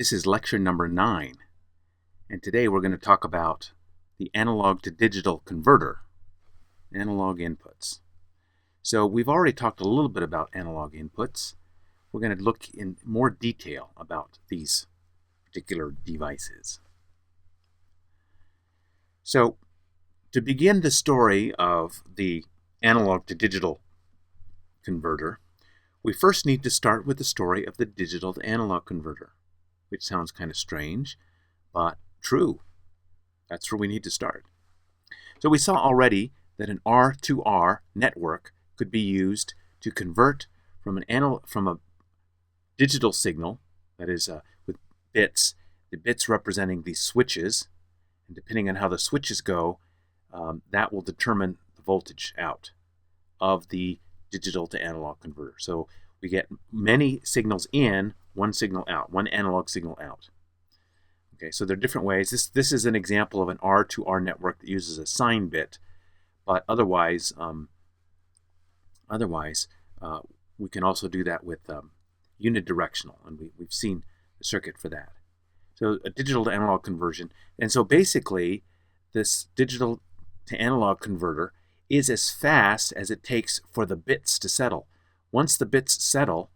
This is lecture number 9, and today we're going to talk about the analog to digital converter, analog inputs. So we've already talked a little bit about analog inputs. We're going to look in more detail about these particular devices. So to begin the story of the analog to digital converter, we first need to start with the story of the digital to analog converter, which sounds kind of strange, but true. That's where we need to start. So we saw already that an R2R network could be used to convert from a digital signal, that is with bits, the bits representing these switches, and depending on how the switches go, that will determine the voltage out of the digital to analog converter. So we get many signals in, one signal out, one analog signal out. Okay, so there are different ways. This is an example of an R2R network that uses a sign bit, but otherwise we can also do that with unidirectional, and we've seen the circuit for that. So a digital to analog conversion, and so basically this digital to analog converter is as fast as it takes for the bits to settle. Once the bits settle,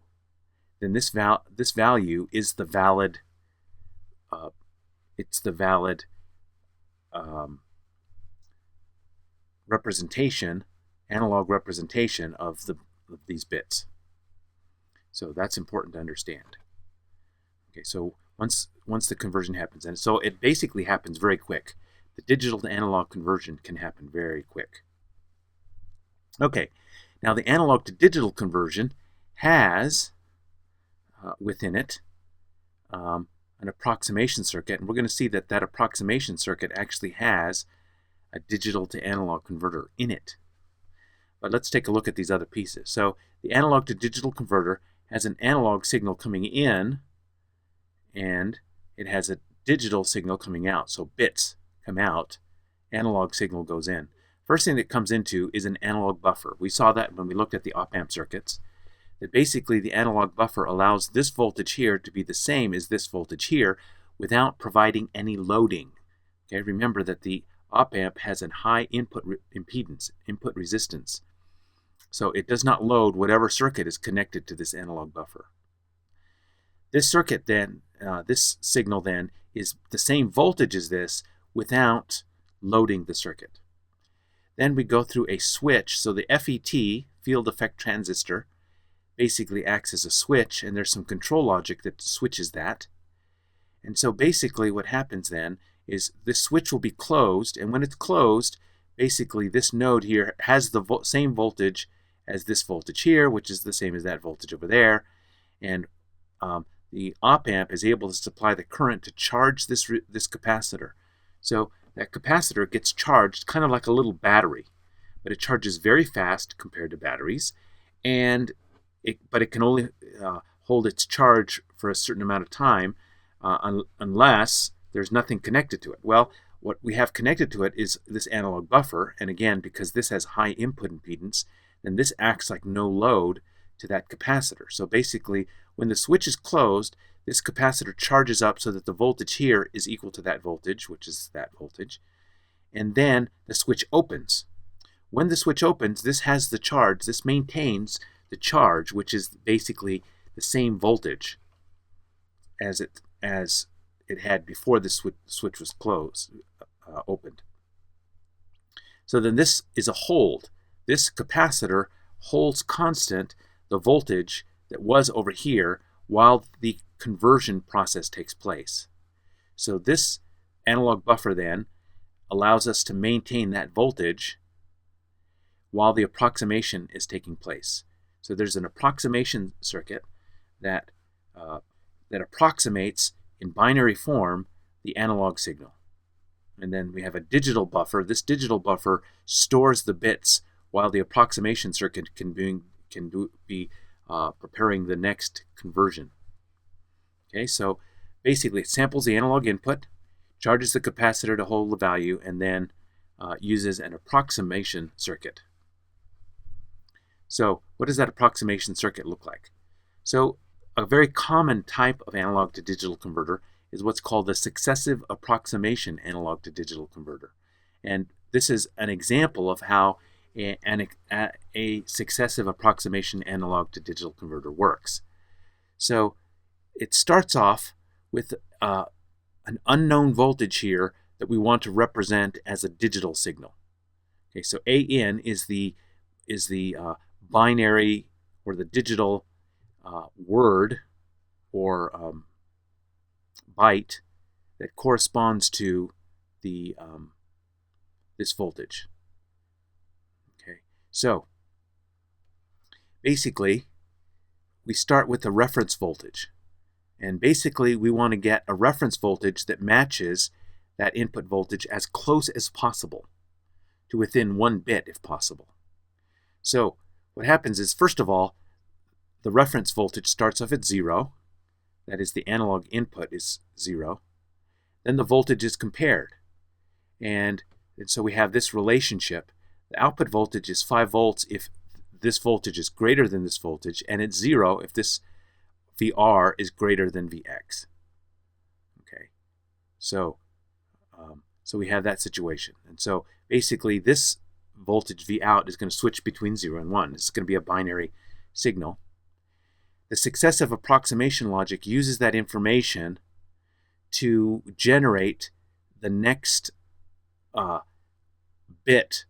then this value is the valid. It's the valid representation, analog representation of these bits. So that's important to understand. Okay, so once the conversion happens, and so it basically happens very quick. The digital to analog conversion can happen very quick. Okay, now the analog to digital conversion has within it an approximation circuit, and we're going to see that that approximation circuit actually has a digital to analog converter in it. But let's take a look at these other pieces. So the analog to digital converter has an analog signal coming in, and it has a digital signal coming out. So bits come out, analog signal goes in. First thing that comes into is an analog buffer. We saw that when we looked at the op-amp circuits, that basically the analog buffer allows this voltage here to be the same as this voltage here without providing any loading. Okay, remember that the op-amp has a high input impedance, input resistance. So it does not load whatever circuit is connected to this analog buffer. This circuit then, this signal then, is the same voltage as this without loading the circuit. Then we go through a switch. So the FET, field effect transistor, basically acts as a switch, and there's some control logic that switches that. And so basically what happens then is this switch will be closed, and when it's closed, basically this node here has the same voltage as this voltage here, which is the same as that voltage over there, and the op-amp is able to supply the current to charge this capacitor. So that capacitor gets charged kind of like a little battery, but it charges very fast compared to batteries, and but it can only hold its charge for a certain amount of time unless there's nothing connected to it. Well, what we have connected to it is this analog buffer, and again, because this has high input impedance, then this acts like no load to that capacitor. So basically, when the switch is closed, this capacitor charges up so that the voltage here is equal to that voltage, which is that voltage, and then the switch opens. When the switch opens, this has the charge, this maintains the charge, which is basically the same voltage as it had before the switch was opened. So then this is a hold. This capacitor holds constant the voltage that was over here while the conversion process takes place. So this analog buffer then allows us to maintain that voltage while the approximation is taking place. So there's an approximation circuit that approximates in binary form the analog signal. And then we have a digital buffer. This digital buffer stores the bits while the approximation circuit can be preparing the next conversion. Okay, so basically it samples the analog input, charges the capacitor to hold the value, and then uses an approximation circuit. So what does that approximation circuit look like? So a very common type of analog to digital converter is what's called the successive approximation analog to digital converter. And this is an example of how a successive approximation analog to digital converter works. So it starts off with an unknown voltage here that we want to represent as a digital signal. Okay, so AN is the binary or the digital word or byte that corresponds to the this voltage. Okay, so basically we start with the reference voltage, and basically we want to get a reference voltage that matches that input voltage as close as possible to within 1 bit if possible. So what happens is, first of all, the reference voltage starts off at 0. That is, the analog input is 0. Then the voltage is compared. And so we have this relationship. The output voltage is 5 volts if this voltage is greater than this voltage, and it's 0 if this VR is greater than Vx. Okay, so we have that situation. And so basically this voltage V out is going to switch between 0 and 1. It's going to be a binary signal. The successive approximation logic uses that information to generate the next bit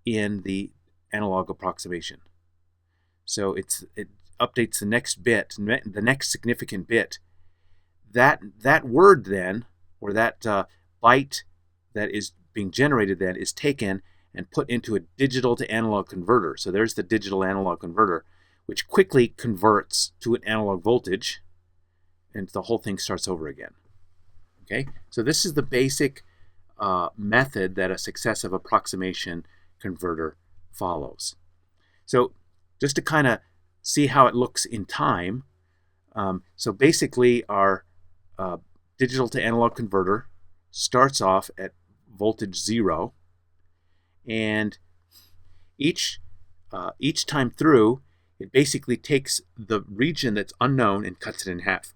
in the analog approximation. So it updates the next bit, the next significant bit. That word then, or that byte that is being generated then, is taken and put into a digital to analog converter. So there's the digital analog converter, which quickly converts to an analog voltage, and the whole thing starts over again. Okay, so this is the basic method that a successive approximation converter follows. So just to kind of see how it looks in time, so basically our digital to analog converter starts off at voltage 0, and each time through, it basically takes the region that's unknown and cuts it in half.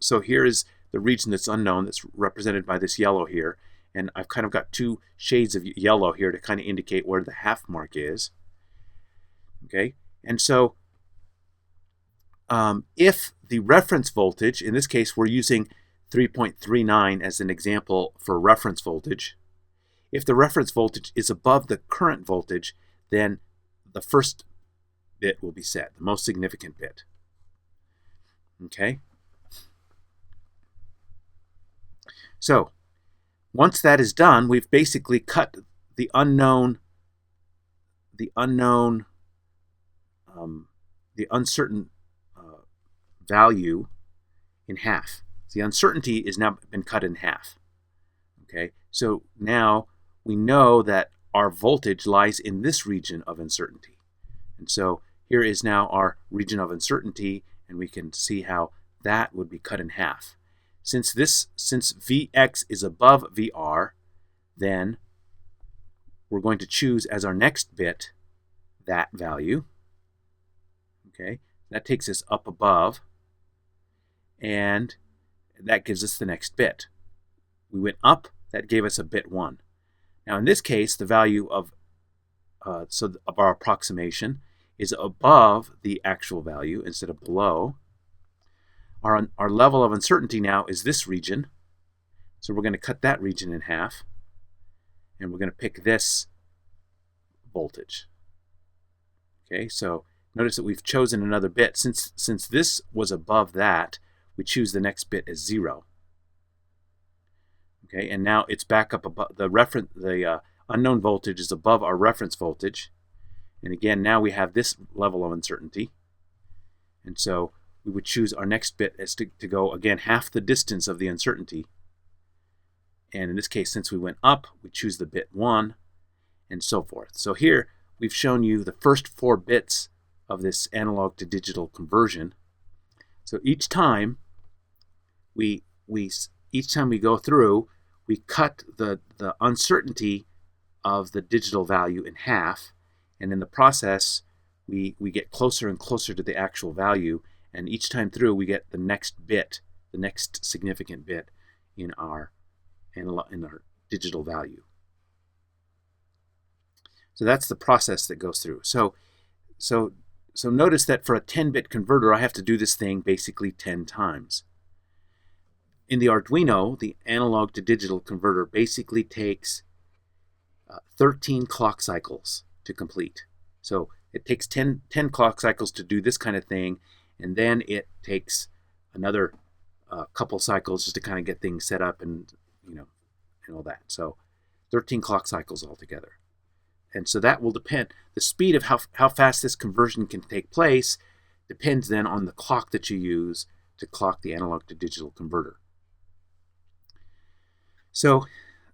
So here is the region that's unknown, that's represented by this yellow here, and I've kind of got 2 shades of yellow here to kind of indicate where the half mark is. Okay, and so if the reference voltage, in this case we're using 3.39 as an example for reference voltage, if the reference voltage is above the current voltage, then the first bit will be set, the most significant bit. Okay, so once that is done, we've basically cut the uncertain value in half. The uncertainty has now been cut in half. Okay, so now we know that our voltage lies in this region of uncertainty. And so here is now our region of uncertainty, and we can see how that would be cut in half. Since Vx is above Vr, then we're going to choose as our next bit that value. Okay, that takes us up above, and that gives us the next bit. We went up, that gave us a bit 1. Now in this case, the value of our approximation is above the actual value instead of below. Our level of uncertainty now is this region, so we're going to cut that region in half, and we're going to pick this voltage. Okay, so notice that we've chosen another bit. Since this was above that, we choose the next bit as 0. Okay, and now it's back up above the unknown voltage is above our reference voltage, and again now we have this level of uncertainty, and so we would choose our next bit as to go again half the distance of the uncertainty, and in this case, since we went up, we choose the bit 1, and so forth. So here we've shown you the first 4 bits of this analog to digital conversion. So each time we go through, we cut the uncertainty of the digital value in half, and in the process we get closer and closer to the actual value, and each time through we get the next bit, the next significant bit in our digital value. So that's the process that goes through. So notice that for a 10-bit converter, I have to do this thing basically 10 times. In the Arduino, the analog to digital converter basically takes 13 clock cycles to complete. So it takes 10 clock cycles to do this kind of thing, and then it takes another couple cycles just to kind of get things set up and and all that. So 13 clock cycles altogether. And so that will depend, the speed of how fast this conversion can take place depends then on the clock that you use to clock the analog to digital converter. So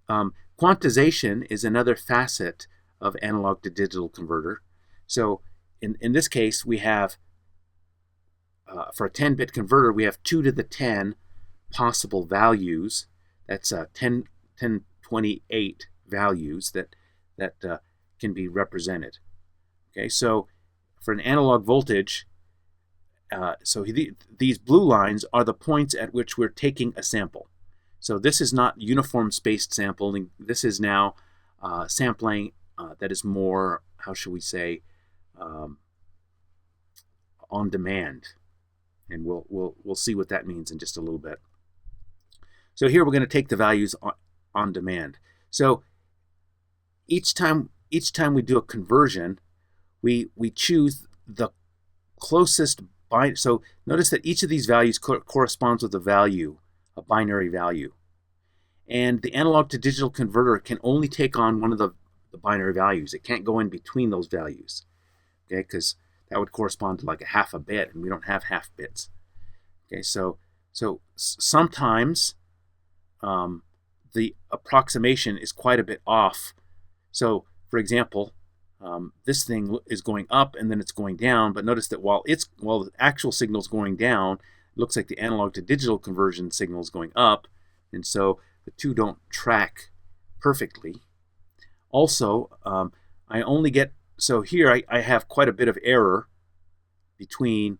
quantization is another facet of analog to digital converter. So in this case, we have, for a 10-bit converter, we have 2 to the 10 possible values. That's 1028 values that can be represented. Okay, so for an analog voltage, these blue lines are the points at which we're taking a sample. So this is not uniform spaced sampling. This is now sampling that is more, how should we say, on demand. And we'll see what that means in just a little bit. So here we're going to take the values on demand. So each time we do a conversion, we choose the closest binary. So notice that each of these values corresponds with a value, a binary value. And the analog to digital converter can only take on one of the binary values. It can't go in between those values, okay, because that would correspond to like a half a bit, and we don't have half bits. Okay, so sometimes the approximation is quite a bit off. So for example, this thing is going up and then it's going down, but notice that while the actual signal is going down, it looks like the analog to digital conversion signal is going up, and so the two don't track perfectly. Also, I only get, so here I have quite a bit of error between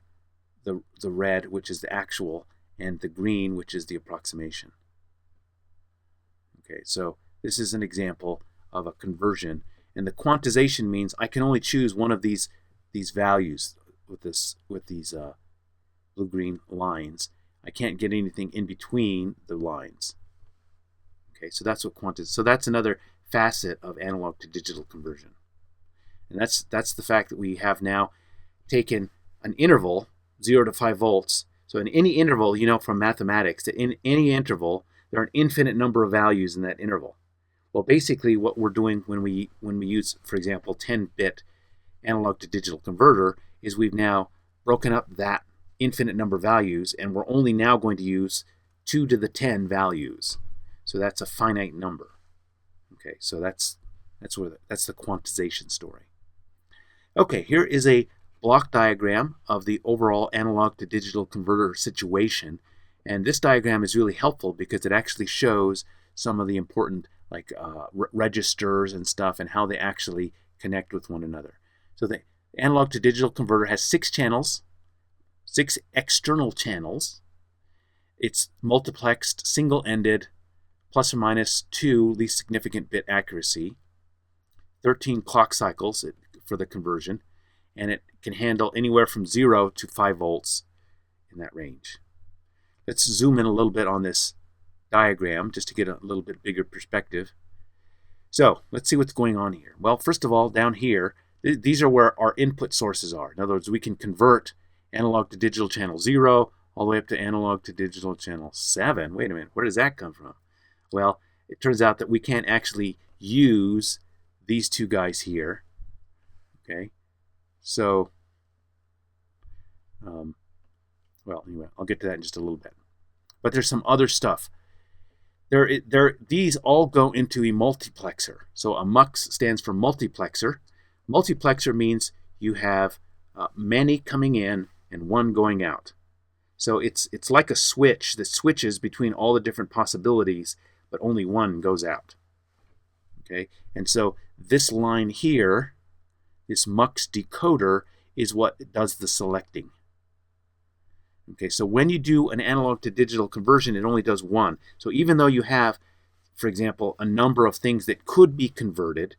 the red, which is the actual, and the green, which is the approximation. Okay, so this is an example of a conversion, and the quantization means I can only choose one of these values with these blue-green lines. I can't get anything in between the lines. Okay, so that's what so that's another facet of analog to digital conversion, and that's the fact that we have now taken an interval 0 to 5 volts. So in any interval, you know from mathematics that in any interval there are an infinite number of values in that interval. Well, basically what we're doing when we use, for example, 10-bit analog to digital converter is we've now broken up that infinite number of values, and we're only now going to use 2 to the 10 values. So that's a finite number. Okay, so that's the quantization story. Okay, here is a block diagram of the overall analog to digital converter situation, and this diagram is really helpful because it actually shows some of the important registers and stuff and how they actually connect with one another. So the analog to digital converter has 6 channels, 6 external channels. It's multiplexed, single-ended, plus or minus 2 least significant bit accuracy, 13 clock cycles for the conversion, and it can handle anywhere from 0 to 5 volts in that range. Let's zoom in a little bit on this diagram just to get a little bit bigger perspective. So let's see what's going on here. Well, first of all, down here, these are where our input sources are. In other words, we can convert analog to digital channel 0 all the way up to analog to digital channel 7. Wait a minute, where does that come from? Well, it turns out that we can't actually use these two guys here. Okay, so well, anyway, I'll get to that in just a little bit. But there's some other stuff. These all go into a multiplexer. So a MUX stands for multiplexer. Multiplexer means you have many coming in and one going out. So it's like a switch that switches between all the different possibilities, but only one goes out. Okay, and so this line here, this MUX decoder, is what does the selecting. Okay, so when you do an analog to digital conversion, it only does one. So even though you have, for example, a number of things that could be converted,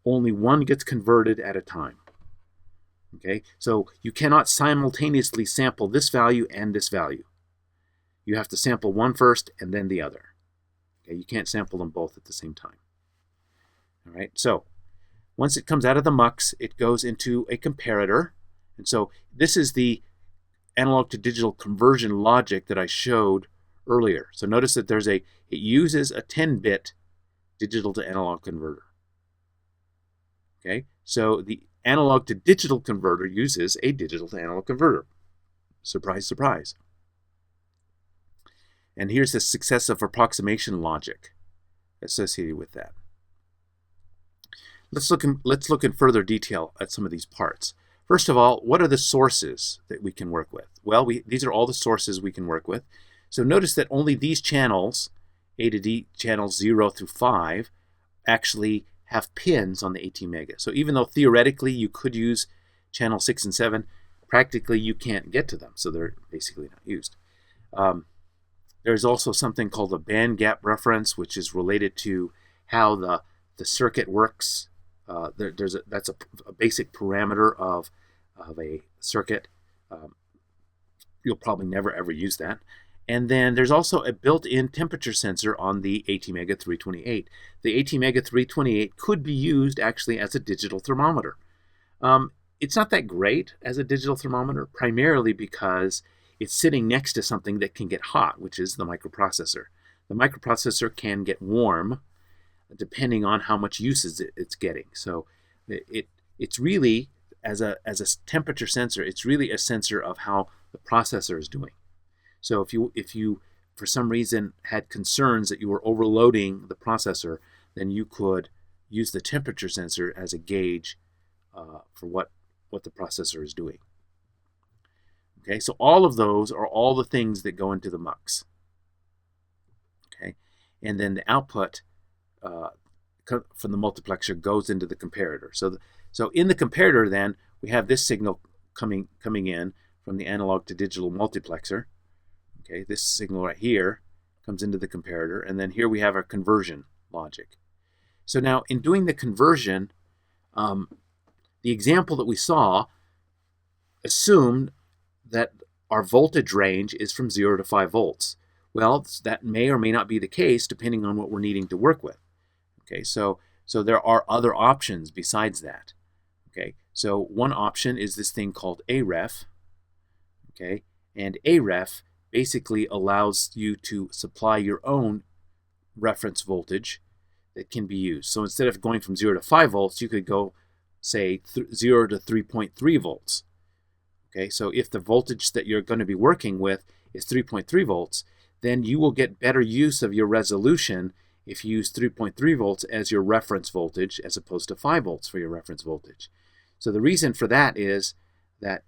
only one gets converted at a time. Okay, so you cannot simultaneously sample this value and this value. You have to sample one first and then the other. Okay, you can't sample them both at the same time. All right, so once it comes out of the MUX, it goes into a comparator. And so this is the analog to digital conversion logic that I showed earlier. So notice that it uses a 10-bit digital to analog converter. Okay, so the analog to digital converter uses a digital to analog converter. Surprise, surprise. And here's the successive approximation logic associated with that. Let's look in further detail at some of these parts. First of all, what are the sources that we can work with? Well, these are all the sources we can work with. So notice that only these channels, A to D channels 0 through 5, actually have pins on the ATMEGA. So even though theoretically you could use channel 6 and 7, practically you can't get to them. So they're basically not used. There's also something called a band gap reference, which is related to how the circuit works. That's a basic parameter of a circuit. You'll probably never ever use that. And then there's also a built-in temperature sensor on the ATMEGA 328. The ATMEGA 328 could be used actually as a digital thermometer. It's not that great as a digital thermometer, primarily because it's sitting next to something that can get hot, which is the microprocessor. The microprocessor can get warm depending on how much usage it's getting. So it's really, as a temperature sensor, it's really a sensor of how the processor is doing. So if you for some reason had concerns that you were overloading the processor, then you could use the temperature sensor as a gauge for what the processor is doing. Okay, so all of those are all the things that go into the MUX. Okay, and then the output from the multiplexer goes into the comparator. So in the comparator, then we have this signal coming in from the analog to digital multiplexer. Okay, this signal right here comes into the comparator, and then here we have our conversion logic. So now in doing the conversion, the example that we saw assumed that our voltage range is from 0 to 5 volts. Well, that may or may not be the case depending on what we're needing to work with. Okay, so there are other options besides that. Okay, so one option is this thing called AREF. Okay, and AREF basically allows you to supply your own reference voltage that can be used. So instead of going from 0 to 5 volts, you could go, say, 0 to 3.3 volts. Okay, so if the voltage that you're going to be working with is 3.3 volts, then you will get better use of your resolution if you use 3.3 volts as your reference voltage as opposed to 5 volts for your reference voltage. So the reason for that is that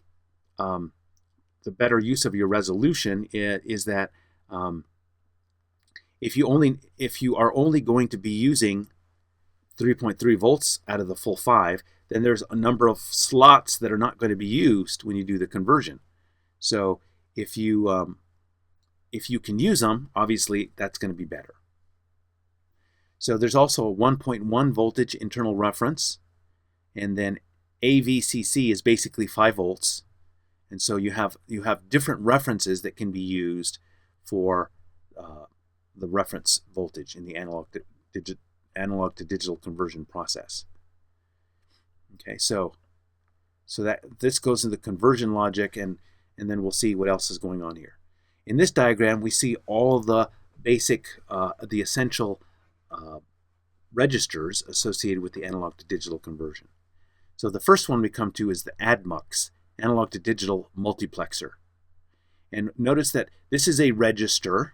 the better use of your resolution is that if you are only going to be using 3.3 volts out of the full 5, then there's a number of slots that are not going to be used when you do the conversion. So if you can use them, obviously that's going to be better. So there's also a 1.1 voltage internal reference, and then AVCC is basically 5 volts. And so you have different references that can be used for the reference voltage in the analog to digital conversion process. Okay, so that this goes into the conversion logic, and then we'll see what else is going on here. In this diagram, we see all the basic, the essential registers associated with the analog to digital conversion. So the first one we come to is the ADMUX, analog to digital multiplexer. And notice that this is a register.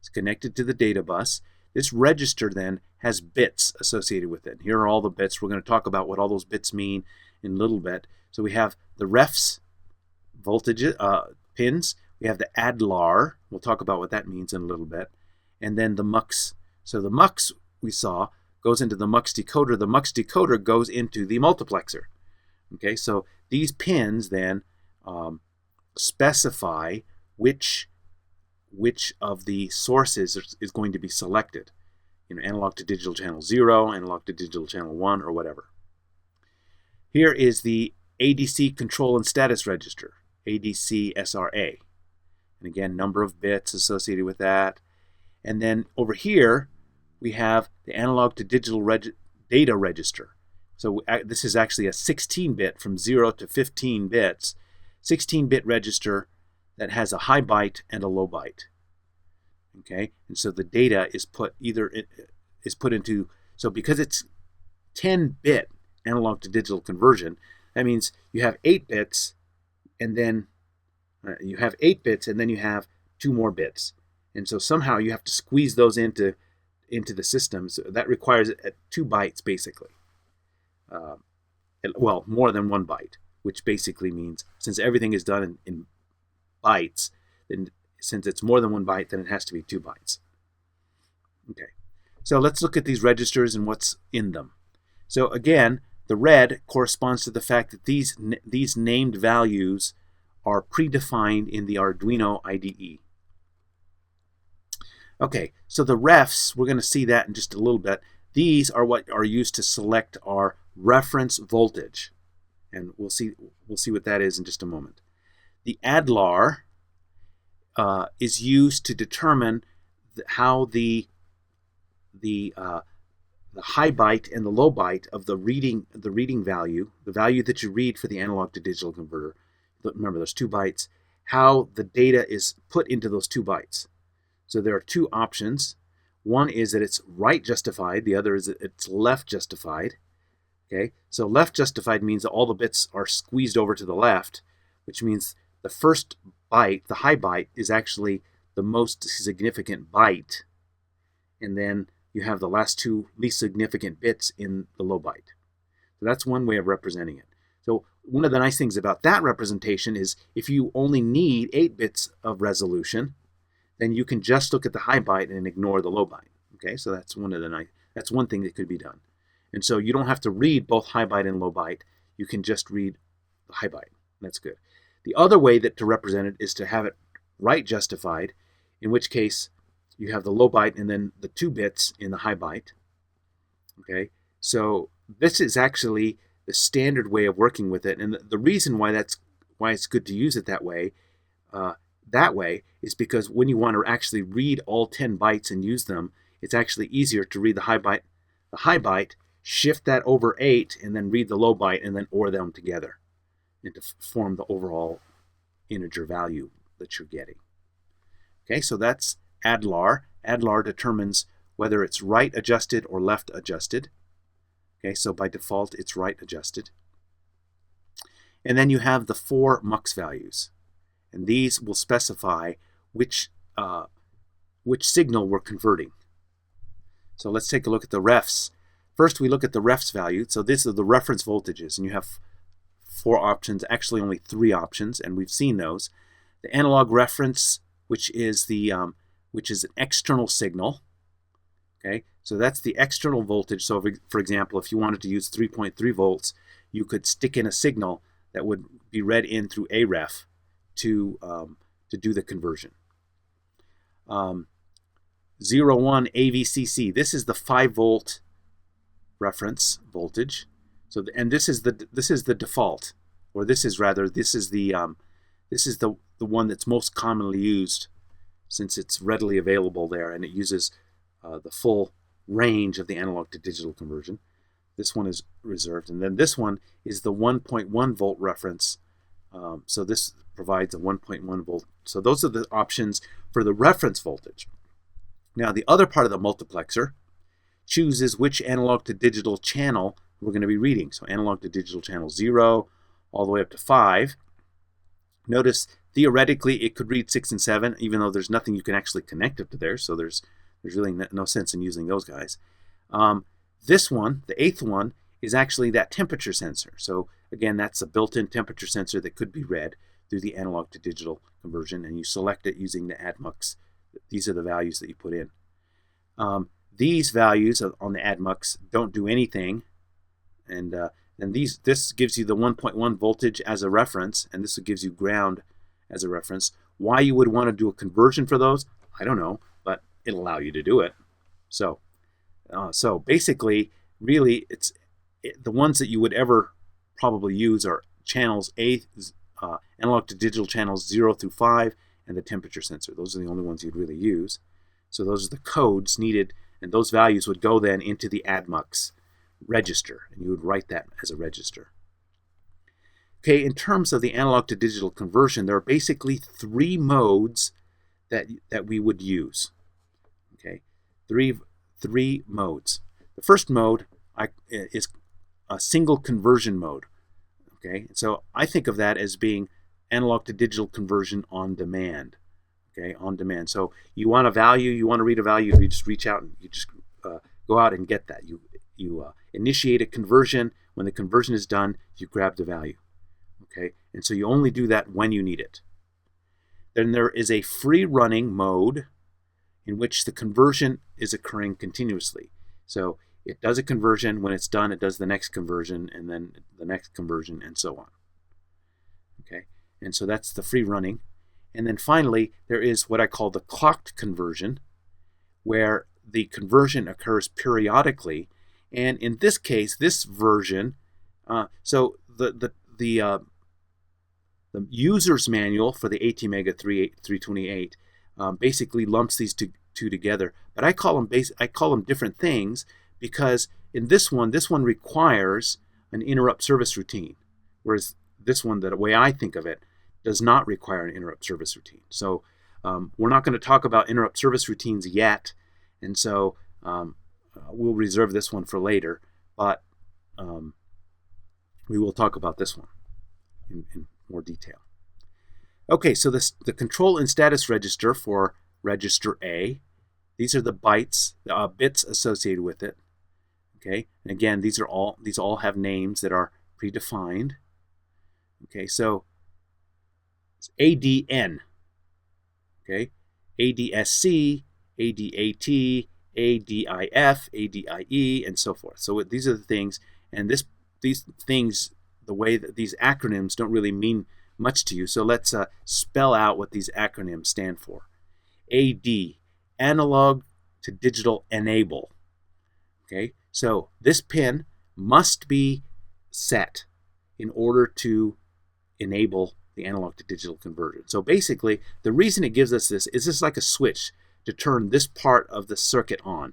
It's connected to the data bus. This register then has bits associated with it. Here are all the bits. We're going to talk about what all those bits mean in a little bit. So we have the refs voltage pins. We have the ADLAR. We'll talk about what that means in a little bit. And then the MUX. So the MUX we saw goes into the MUX decoder. The MUX decoder goes into the multiplexer. Okay, so these pins then specify which of the sources is going to be selected. You know, analog to digital channel 0, analog to digital channel 1, or whatever. Here is the ADC control and status register, ADCSRA. And again, number of bits associated with that. And then over here, we have the analog to digital data register. So this is actually a 16-bit from 0 to 15 bits, 16-bit register that has a high byte and a low byte. Okay, and so the data is put into, so because it's 10-bit analog to digital conversion, that means you have 8 bits, and then you have 2 more bits, and so somehow you have to squeeze those into the system. So that requires 2 bytes basically. Well, more than 1 byte, which basically means since everything is done in bytes, then since it's more than 1 byte, then it has to be 2 bytes. Okay, so let's look at these registers and what's in them. So again, the red corresponds to the fact that these named values are predefined in the Arduino IDE. Okay, so the refs, we're going to see that in just a little bit. These are what are used to select our reference voltage, and we'll see what that is in just a moment. The ADLAR is used to determine how the high byte and the low byte of the reading value, the value that you read for the analog to digital converter. Remember, those 2 bytes, how the data is put into those 2 bytes. So there are 2 options. One is that it's right justified. The other is that it's left justified. Okay, so left justified means that all the bits are squeezed over to the left, which means the first byte, the high byte, is actually the most significant byte, and then you have the last 2 least significant bits in the low byte. So that's one way of representing it. So one of the nice things about that representation is if you only need 8 bits of resolution, then you can just look at the high byte and ignore the low byte. Okay, so that's one thing that could be done. And so you don't have to read both high byte and low byte. You can just read the high byte. That's good. The other way to represent it is to have it right justified, in which case you have the low byte and then the 2 bits in the high byte. Okay, so this is actually the standard way of working with it, and the reason why it's good to use it that way is because when you want to actually read all 10 bytes and use them, it's actually easier to read the high byte, shift that over 8, and then read the low byte, and then OR them together and to form the overall integer value that you're getting. Okay, so that's ADLAR. ADLAR determines whether it's right adjusted or left adjusted. Okay, so by default it's right adjusted. And then you have the 4 MUX values, and these will specify which signal we're converting. So let's take a look at the refs. First, we look at the refs value. So these are the reference voltages, and you have 4 options, actually only 3 options, and we've seen those. The analog reference, which is an external signal. Okay, so that's the external voltage. So for example, if you wanted to use 3.3 volts, you could stick in a signal that would be read in through a ref to do the conversion. 01 AVCC. This is the 5-volt reference voltage. So and this is the default, or this is the one that's most commonly used, since it's readily available there, and it uses the full range of the analog to digital conversion. This one is reserved, and then this one is the 1.1 volt reference. So this provides a 1.1 volt. So those are the options for the reference voltage. Now the other part of the multiplexer chooses which analog to digital channel we're going to be reading. So analog to digital channel 0 all the way up to 5. Notice theoretically it could read 6 and 7, even though there's nothing you can actually connect up to there, so there's really no sense in using those guys. This one, the 8th one, is actually that temperature sensor. So again, that's a built-in temperature sensor that could be read through the analog to digital conversion, and you select it using the ADMUX. These are the values that you put in. These values on the ADMUX don't do anything, and this gives you the 1.1 voltage as a reference, and this gives you ground as a reference. Why you would want to do a conversion for those, I don't know, but it'll allow you to do it. So basically, really, the ones that you would ever probably use are channels analog to digital channels 0 through 5 and the temperature sensor. Those are the only ones you'd really use. So those are the codes needed, and those values would go then into the ADMUX register, and you would write that as a register. Okay, in terms of the analog to digital conversion, there are basically 3 modes that we would use. Okay, three modes. The first mode is a single conversion mode. Okay, so I think of that as being analog to digital conversion on demand. Okay, on demand. So you want a value, you want to read a value, you just reach out and you just go out and get that. You initiate a conversion. When the conversion is done, you grab the value. Okay, and so you only do that when you need it. Then there is a free running mode in which the conversion is occurring continuously. So it does a conversion. When it's done, it does the next conversion, and then the next conversion, and so on. Okay, and so that's the free running. And then finally, there is what I call the clocked conversion, where the conversion occurs periodically. And in this case, this version, so the user's manual for the ATMEGA 328 basically lumps these two together. But I call them different things because in this one requires an interrupt service routine, whereas this one, the way I think of it, does not require an interrupt service routine. So we're not going to talk about interrupt service routines yet, and so we'll reserve this one for later, but we will talk about this one in more detail. Okay, so the control and status register for register A, these are the bytes, bits associated with it. Okay, and again, these all have names that are predefined. Okay, so ADN, okay, ADSC, ADAT, ADIF, ADIE, and so forth. So these are the things, and these things, the way that these acronyms don't really mean much to you. So let's spell out what these acronyms stand for. AD, analog to digital enable. Okay, so this pin must be set in order to enable the analog to digital conversion. So basically, the reason it gives us this is like a switch to turn this part of the circuit on.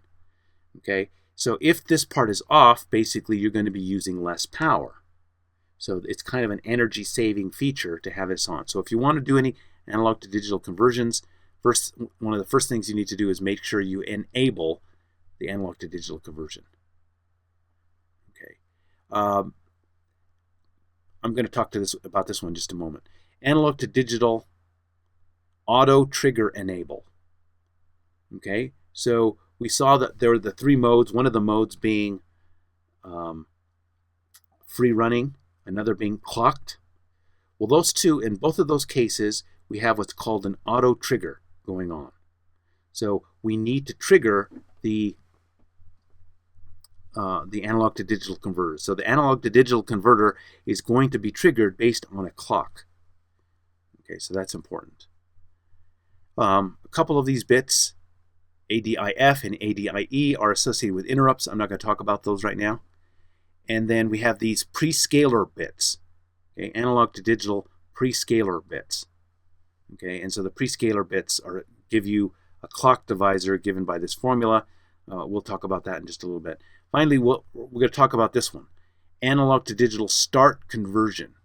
Okay, so if this part is off, basically you're going to be using less power. So it's kind of an energy saving feature to have this on. So if you want to do any analog to digital conversions, one of the first things you need to do is make sure you enable the analog to digital conversion. Okay. I'm going to talk about this one in just a moment. Analog to digital auto trigger enable. Okay, so we saw that there were the 3 modes, one of the modes being free running, another being clocked. Well, those two, in both of those cases, we have what's called an auto trigger going on. So we need to trigger the analog to digital converter. So the analog to digital converter is going to be triggered based on a clock. Okay, so that's important. A couple of these bits, ADIF and ADIE, are associated with interrupts. I'm not going to talk about those right now. And then we have these prescaler bits, okay, analog to digital prescaler bits. Okay, and so the prescaler bits give you a clock divisor given by this formula. We'll talk about that in just a little bit. Finally, we're going to talk about this one, analog to digital start conversion.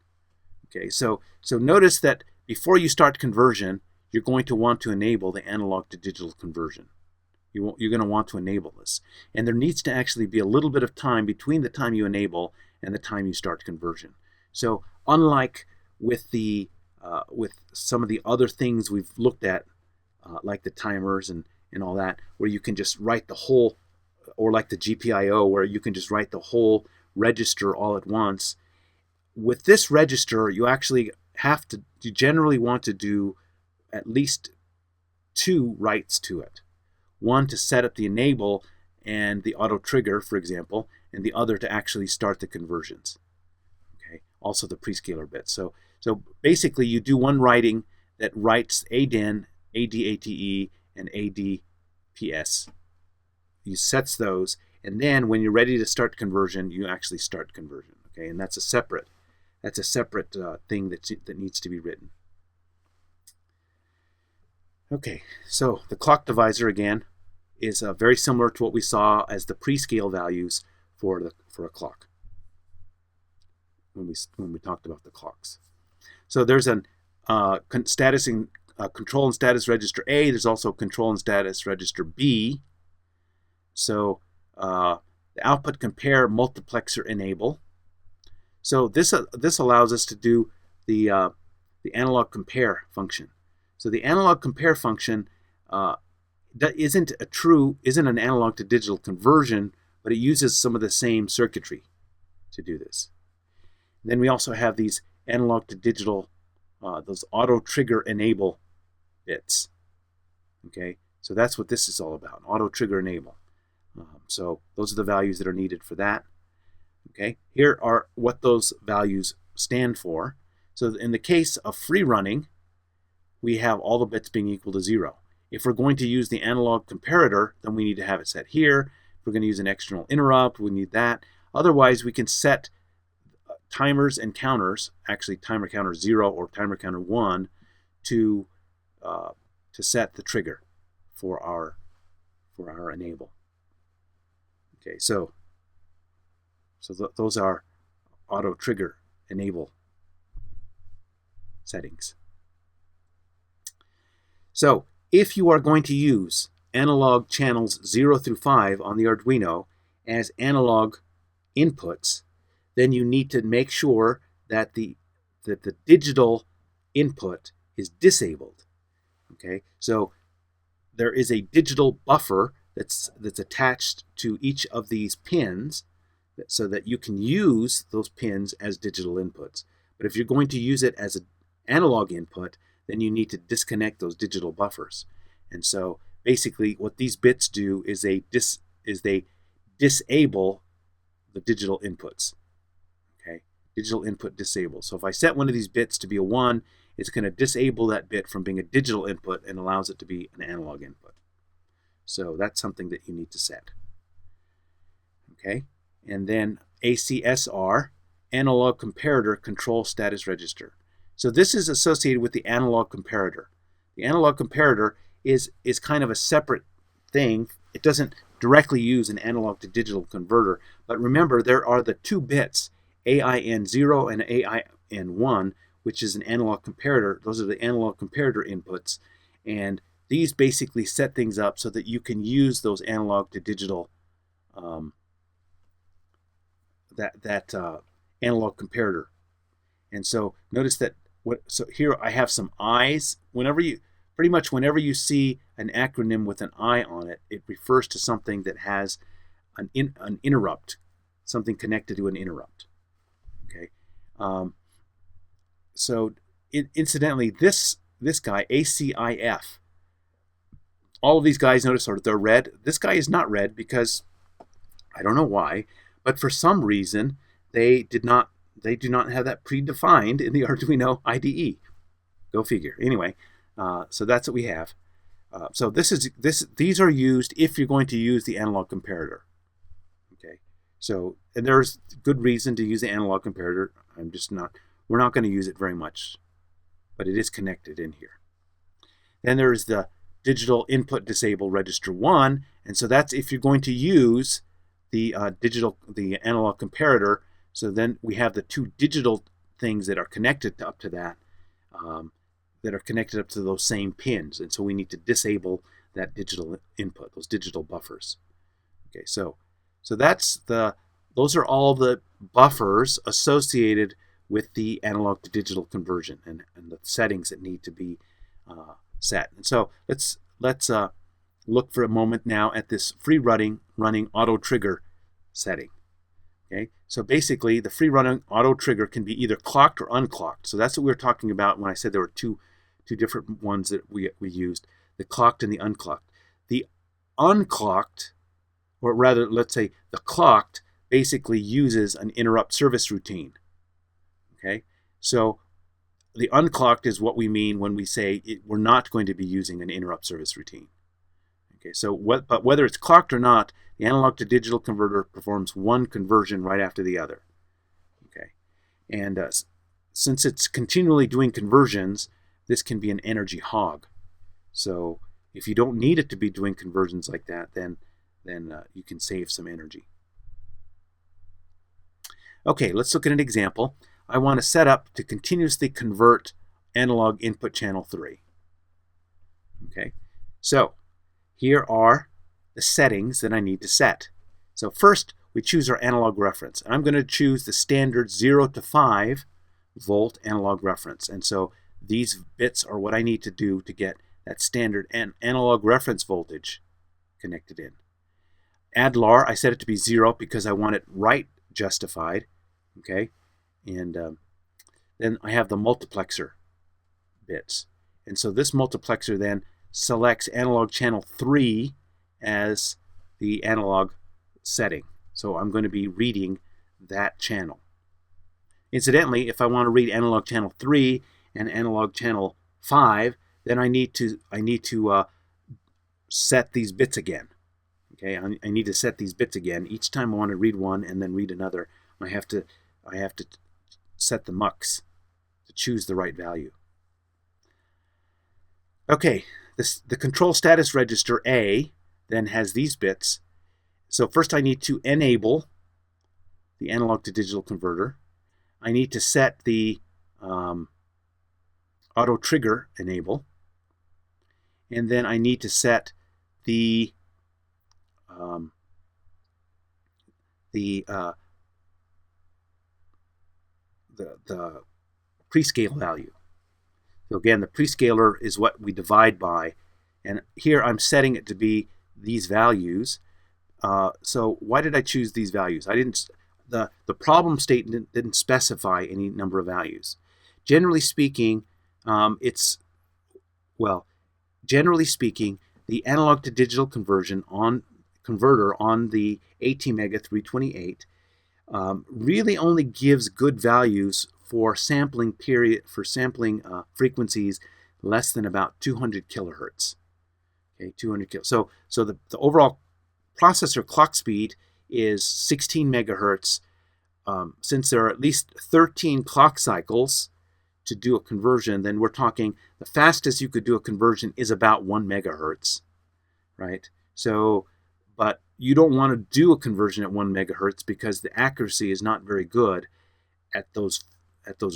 Okay, so notice that before you start conversion, you're going to want to enable the analog to digital conversion. You're going to want to enable this. And there needs to actually be a little bit of time between the time you enable and the time you start conversion. So unlike with some of the other things we've looked at, like the timers and all that, where you can just write the whole, or like the GPIO, where you can just write the whole register all at once. With this register, you actually you generally want to do at least 2 writes to it. One to set up the enable and the auto trigger, for example, and the other to actually start the conversions. Okay, also the prescaler bits. So basically you do one writing that writes ADIN, ADATE, and ADPS. You sets those, and then when you're ready to start conversion, you actually start conversion. Okay, and that's a separate thing that needs to be written. Okay, so the clock divisor again is very similar to what we saw as the prescale values for a clock when we talked about the clocks. So there's an status and control and status register A. There's also control and status register B. So the output compare multiplexer enable. So this allows us to do the analog compare function. So the analog compare function isn't an analog to digital conversion, but it uses some of the same circuitry to do this. And then we also have these analog to digital, those auto trigger enable bits. Okay, so that's what this is all about, auto trigger enable. So those are the values that are needed for that. Okay, here are what those values stand for. So in the case of free running, we have all the bits being equal to 0. If we're going to use the analog comparator, then we need to have it set here. If we're going to use an external interrupt, we need that. Otherwise, we can set timers and counters, actually timer counter 0 or timer counter 1, to set the trigger for our enable. Okay, so those are auto trigger enable settings. So if you are going to use analog channels 0 through 5 on the Arduino as analog inputs, then you need to make sure that the digital input is disabled. Okay, so there is a digital buffer that's attached to each of these pins, so that you can use those pins as digital inputs. But if you're going to use it as an analog input, then you need to disconnect those digital buffers. And so basically what these bits do is they disable the digital inputs. Okay, digital input disable. So if I set one of these bits to be a 1, it's going to disable that bit from being a digital input and allows it to be an analog input. So that's something that you need to set. Okay, and then ACSR, analog comparator control status register. So this is associated with the analog comparator. The analog comparator is kind of a separate thing. It doesn't directly use an analog to digital converter, but remember there are the 2 bits, AIN0 and AIN1, which is an analog comparator. Those are the analog comparator inputs, and these basically set things up so that you can use those analog to digital analog comparator. And so notice that so here I have some I's. Pretty much whenever you see an acronym with an I on it, it refers to something that has an interrupt, something connected to an interrupt. Okay, so incidentally, this guy ACIF, all of these guys, notice they're red. This guy is not red because I don't know why, but for some reason they do not have that predefined in the Arduino IDE. Go figure. Anyway, so that's what we have. So these are used if you're going to use the analog comparator. Okay. So and there's good reason to use the analog comparator. We're not going to use it very much, but it is connected in here. Then there's the digital input disable register 1, and so that's if you're going to use the analog comparator. So then we have the 2 digital things that are connected up to that, that are connected up to those same pins, and so we need to disable that digital input, those digital buffers. Okay, so those are all the buffers associated with the analog to digital conversion and the settings that need to be set. And so let's look for a moment now at this free running auto trigger setting. Okay, so basically the free running auto trigger can be either clocked or unclocked. So that's what we were talking about when I said there were two different ones that we used, the clocked and the unclocked. The unclocked, or rather let's say the clocked, basically uses an interrupt service routine. Okay, so the unclocked is what we mean when we say we're not going to be using an interrupt service routine. Okay, so but whether it's clocked or not, the analog to digital converter performs one conversion right after the other. Okay, and since it's continually doing conversions, this can be an energy hog. So if you don't need it to be doing conversions like that, then you can save some energy. Okay, let's look at an example. I want to set up to continuously convert analog input channel 3. Okay, so here are the settings that I need to set. So first, we choose our analog reference. And I'm going to choose the standard 0 to 5 volt analog reference. And so these bits are what I need to do to get that standard analog reference voltage connected in. Add lar, I set it to be 0 because I want it write justified. Okay, and then I have the multiplexer bits. And so this multiplexer then selects analog channel 3 as the analog setting. So I'm going to be reading that channel. Incidentally, if I want to read analog channel 3 and analog channel 5, then I need to set these bits again. Okay, I need to set these bits again. Each time I want to read one and then read another, I have to set the MUX to choose the right value. Okay, the control status register A then has these bits. So first I need to enable the analog to digital converter. I need to set the auto trigger enable, and then I need to set the prescale value. So again, the prescaler is what we divide by, and here I'm setting it to be these values. So why did I choose these values? I didn't. The problem statement didn't specify any number of values. Generally speaking, generally speaking, the analog to digital converter on the ATMEGA 328 really only gives good values for sampling frequencies less than about 200 kilohertz. Okay, 200 kilohertz. So the overall processor clock speed is 16 megahertz. Since there are at least 13 clock cycles to do a conversion, then we're talking the fastest you could do a conversion is about 1 megahertz, right? So, but you don't want to do a conversion at 1 megahertz because the accuracy is not very good at those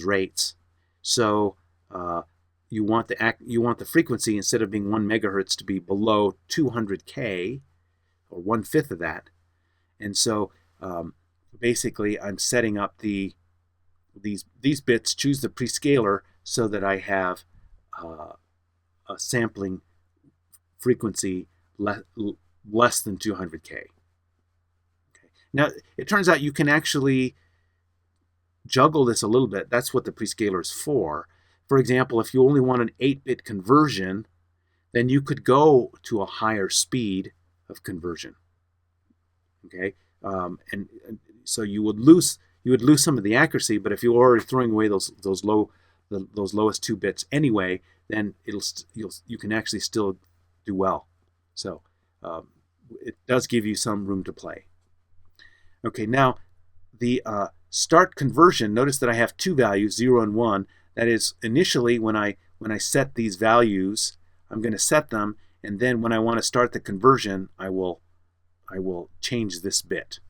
rates. So you want the frequency, instead of being 1 megahertz, to be below 200K, or 1/5 of that. And so basically I'm setting up these bits, choose the prescaler so that I have a sampling frequency less than 200K. Okay. Now, it turns out you can actually juggle this a little bit. That's what the prescaler is for. For example, if you only want an 8-bit conversion, then you could go to a higher speed of conversion. Okay, and so you would lose some of the accuracy, but if you're already throwing away those lowest 2 bits anyway, then you can actually still do well. So it does give you some room to play. Okay, now the start conversion. Notice that I have 2 values, 0 and 1. That is, initially when I set these values, I'm going to set them, and then when I want to start the conversion, I will change this bit.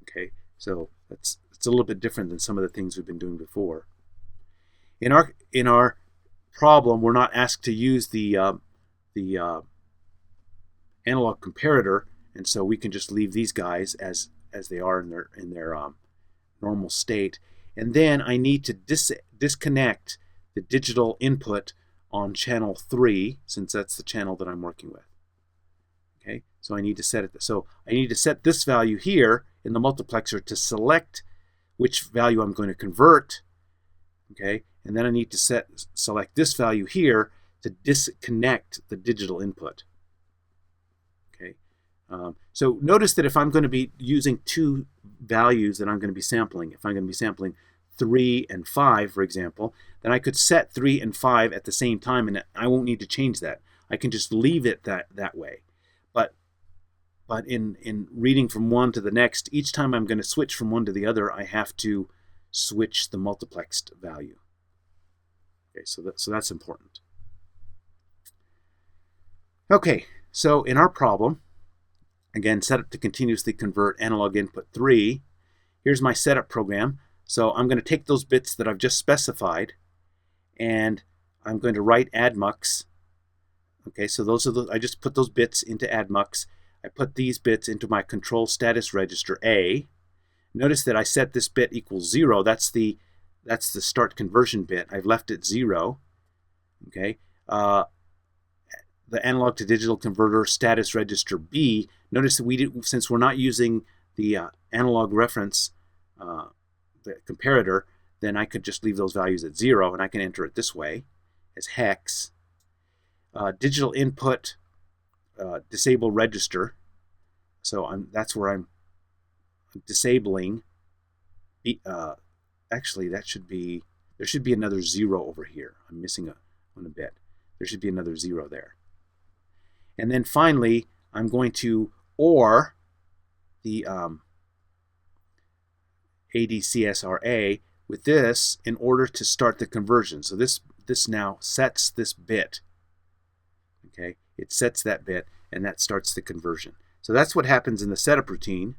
Okay, so it's a little bit different than some of the things we've been doing before. In our problem, we're not asked to use the analog comparator, and so we can just leave these guys as they are in their normal state. And then I need to disconnect the digital input on channel 3, since that's the channel that I'm working with. Okay, so I need to set it. So I need to set this value here in the multiplexer to select which value I'm going to convert. Okay, and then I need to select this value here to disconnect the digital input. Okay, so notice that if I'm going to be using 2 values that I'm going to be sampling, if I'm going to be sampling 3 and 5, for example, then I could set 3 and 5 at the same time, and I won't need to change that. I can just leave it that way. But in reading from one to the next, each time I'm going to switch from one to the other, I have to switch the multiplexed value. Okay, so that's important. Okay, so in our problem, again, set up to continuously convert analog input 3. Here's my setup program. So I'm going to take those bits that I've just specified, and I'm going to write ADMUX. Okay, so those are I just put those bits into ADMUX. I put these bits into my control status register A. Notice that I set this bit equals 0. That's the start conversion bit. I've left it 0. Okay. The analog to digital converter status register B. Notice that since we're not using the analog reference, the comparator, then I could just leave those values at 0, and I can enter it this way as hex. Digital input disable register. So that's where I'm disabling. Actually, there should be another 0 over here. I'm missing one a bit. There should be another 0 there. And then finally, I'm going to OR the ADCSRA with this in order to start the conversion. So this now sets this bit. Okay, it sets that bit, and that starts the conversion. So that's what happens in the setup routine.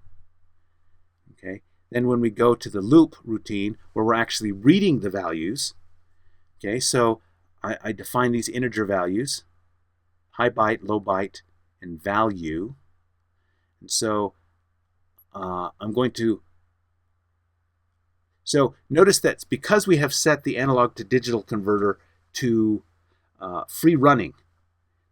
Okay, then when we go to the loop routine, where we're actually reading the values, okay, so I define these integer values, high byte, low byte, and value. And so I'm going to, so notice that because we have set the analog to digital converter to free running,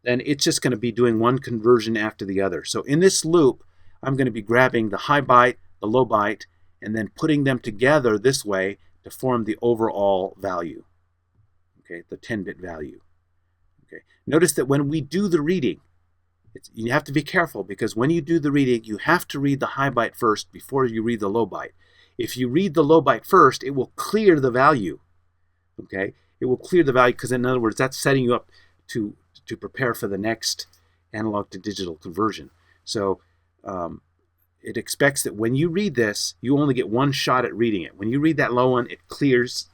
then it's just going to be doing one conversion after the other. So in this loop, I'm going to be grabbing the high byte, the low byte, and then putting them together this way to form the overall value, okay, the 10-bit value. Okay. Notice that when we do the reading, you have to be careful, because when you do the reading, you have to read the high byte first before you read the low byte. If you read the low byte first, it will clear the value. Okay, it will clear the value because, in other words, that's setting you up to prepare for the next analog to digital conversion. So it expects that when you read this, you only get one shot at reading it. When you read that low one, it clears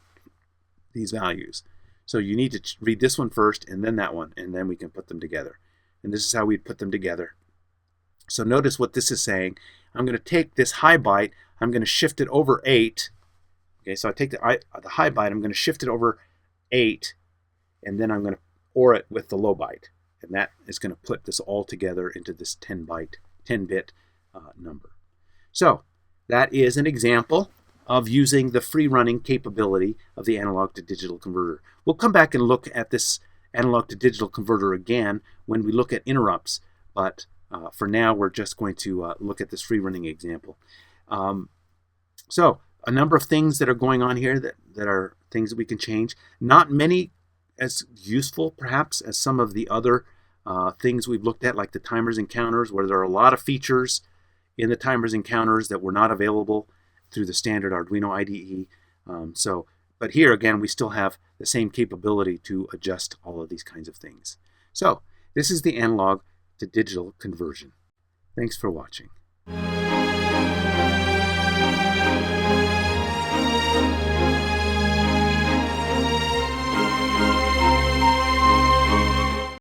these values. So you need to read this one first and then that one, and then we can put them together. And this is how we put them together. So notice what this is saying. I'm going to take this high byte, I'm going to shift it over 8. Okay, so I take the high byte, I'm going to shift it over 8, and then I'm going to OR it with the low byte. And that is going to put this all together into this 10-bit number. So that is an example of using the free running capability of the analog to digital converter. We'll come back and look at this analog to digital converter again when we look at interrupts, but for now we're just going to look at this free running example. So a number of things that are going on here that are things that we can change. Not many as useful perhaps as some of the other things we've looked at, like the timers and counters, where there are a lot of features in the timers and counters that were not available through the standard Arduino IDE. But here again, we still have the same capability to adjust all of these kinds of things. So this is the analog to digital conversion. Thanks for watching.